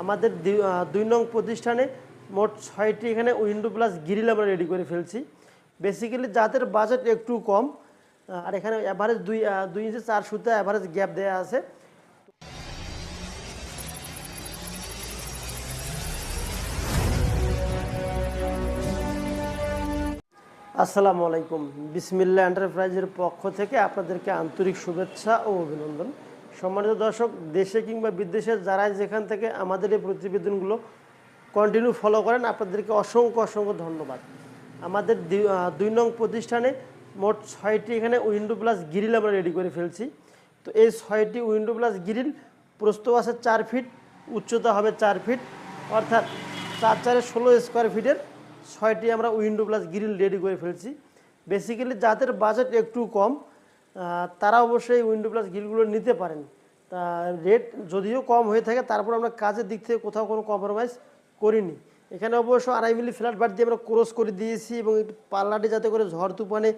আমাদের ২ নং প্রতিষ্ঠানে মোট ৬টি এখানে উইন্ডো প্লাস গ্রিল আমরা রেডি করে ফেলছি। বেসিক্যালি যাদের বাজেট একটু কম, আর এখানে অ্যাভারেজ ২ ইঞ্চি ৪ সুতা অ্যাভারেজ গ্যাপ দেওয়া আছে। আসসালামু আলাইকুম। বিসমিল্লাহ এন্টারপ্রাইজের পক্ষ থেকে আপনাদেরকে আন্তরিক শুভেচ্ছা ও অভিনন্দন। সম্মানিত দর্শক, দেশে কিংবা বিদেশে যারা যেখান থেকে আমাদের এই প্রতিবেদনগুলো কন্টিনিউ ফলো করেন, আপনাদেরকে অসংখ্য ধন্যবাদ। আমাদের ২ নং প্রতিষ্ঠানে মোট ৬টি এখানে উইন্ডো প্লাস গ্রিল আমরা রেডি করে ফেলছি। তো এই ৬টি উইন্ডো প্লাস গ্রিল প্রস্থ আছে ৪ ফিট, উচ্চতা হবে ৪ ফিট, অর্থাৎ ৪×৪ = ১৬ স্কোয়ার ফিটের ৬টি আমরা উইন্ডো প্লাস গ্রিল রেডি করে ফেলছি। বেসিক্যালি যাদের বাজেট একটু কম, তারা অবশ্যই উইন্ডো প্লাস গ্রিলগুলো নিতে পারেন। তা রেট যদিও কম হয়ে থাকে, তারপর আমরা কাজের দিক থেকে কোথাও কোনো কম্প্রোমাইজ করিনি। এখানে অবশ্য ২.৫ মিলি ফ্ল্যাট বার দিয়ে আমরা ক্রস করে দিয়েছি, এবং একটু পাল্লাটি যাতে করে ঝড় তুফানে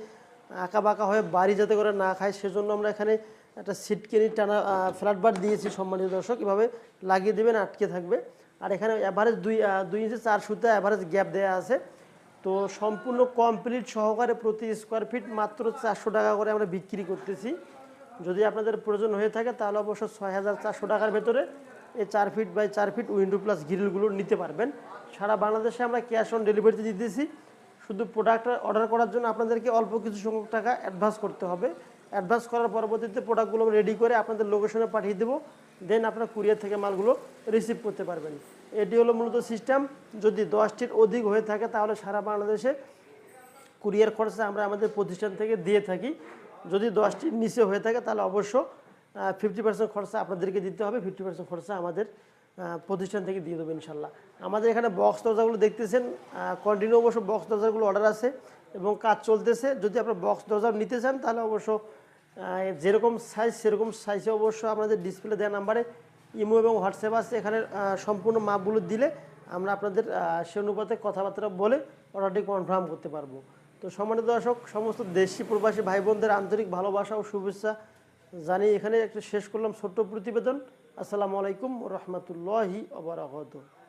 আঁকা বাঁকা হয়ে বাড়ি যাতে করে না খায়, সেজন্য আমরা এখানে একটা সিটকেনি টানা ফ্ল্যাট বার দিয়েছি। সম্মানিত দর্শক, এভাবে লাগিয়ে দেবেন, আটকে থাকবে। আর এখানে অ্যাভারেজ ২ ইঞ্চি ৪ সুতা অ্যাভারেজ গ্যাপ দেওয়া আছে। তো সম্পূর্ণ কমপ্লিট সহকারে প্রতি স্কোয়ার ফিট মাত্র ৪০০ টাকা করে আমরা বিক্রি করতেছি। যদি আপনাদের প্রয়োজন হয়ে থাকে তাহলে অবশ্য ৬,৪০০ টাকার ভেতরে এই ৪ feet by ৪ feet window plus গ্রিলগুলো নিতে পারবেন। সারা বাংলাদেশে আমরা ক্যাশ অন ডেলিভারিতে দিতেছি। শুধু প্রোডাক্ট অর্ডার করার জন্য আপনাদেরকে অল্প কিছু সংখ্যক টাকা অ্যাডভান্স করতে হবে। অ্যাডভান্স করার পরবর্তীতে প্রোডাক্টগুলো রেডি করে আপনাদের লোকেশনে পাঠিয়ে দেবো। দেন আপনারা কুরিয়ার থেকে মালগুলো রিসিভ করতে পারবেন। এটি হলো মূলত সিস্টেম। যদি 10টির অধিক হয়ে থাকে তাহলে সারা বাংলাদেশে কুরিয়ার খরচা আমরা আমাদের প্রতিষ্ঠান থেকে দিয়ে থাকি। যদি 10টির নিচে হয়ে থাকে তাহলে অবশ্য 50% খরচা আপনাদেরকে দিতে হবে, 50% খরচা আমাদের প্রতিষ্ঠান থেকে দিয়ে দেবো ইনশাল্লাহ। আমাদের এখানে বক্স দরজাগুলো দেখতেছেন, কন্টিনিউ অবশ্য বক্স দরজাগুলো অর্ডার আছে এবং কাজ চলতেছে। যদি আপনারা বক্স দরজা নিতে চান তাহলে অবশ্য যেরকম সাইজ সেরকম সাইজে অবশ্য আমাদের ডিসপ্লে দেওয়া নাম্বারে ইমো এবং হোয়াটসঅ্যাপ আছে। এখানে সম্পূর্ণ মাপগুলো দিলে আমরা আপনাদের সে অনুপাতে কথাবার্তা বলে অর্ডারটি কনফার্ম করতে পারবো। তো সম্মানিত দর্শক, সমস্ত দেশি প্রবাসী ভাই বোনদের আন্তরিক ভালোবাসা ও শুভেচ্ছা জানিয়ে এখানে একটা শেষ করলাম ছোট্ট প্রতিবেদন। আসসালামু আলাইকুম ওয়া রাহমাতুল্লাহি ওয়া বারাকাতুহু।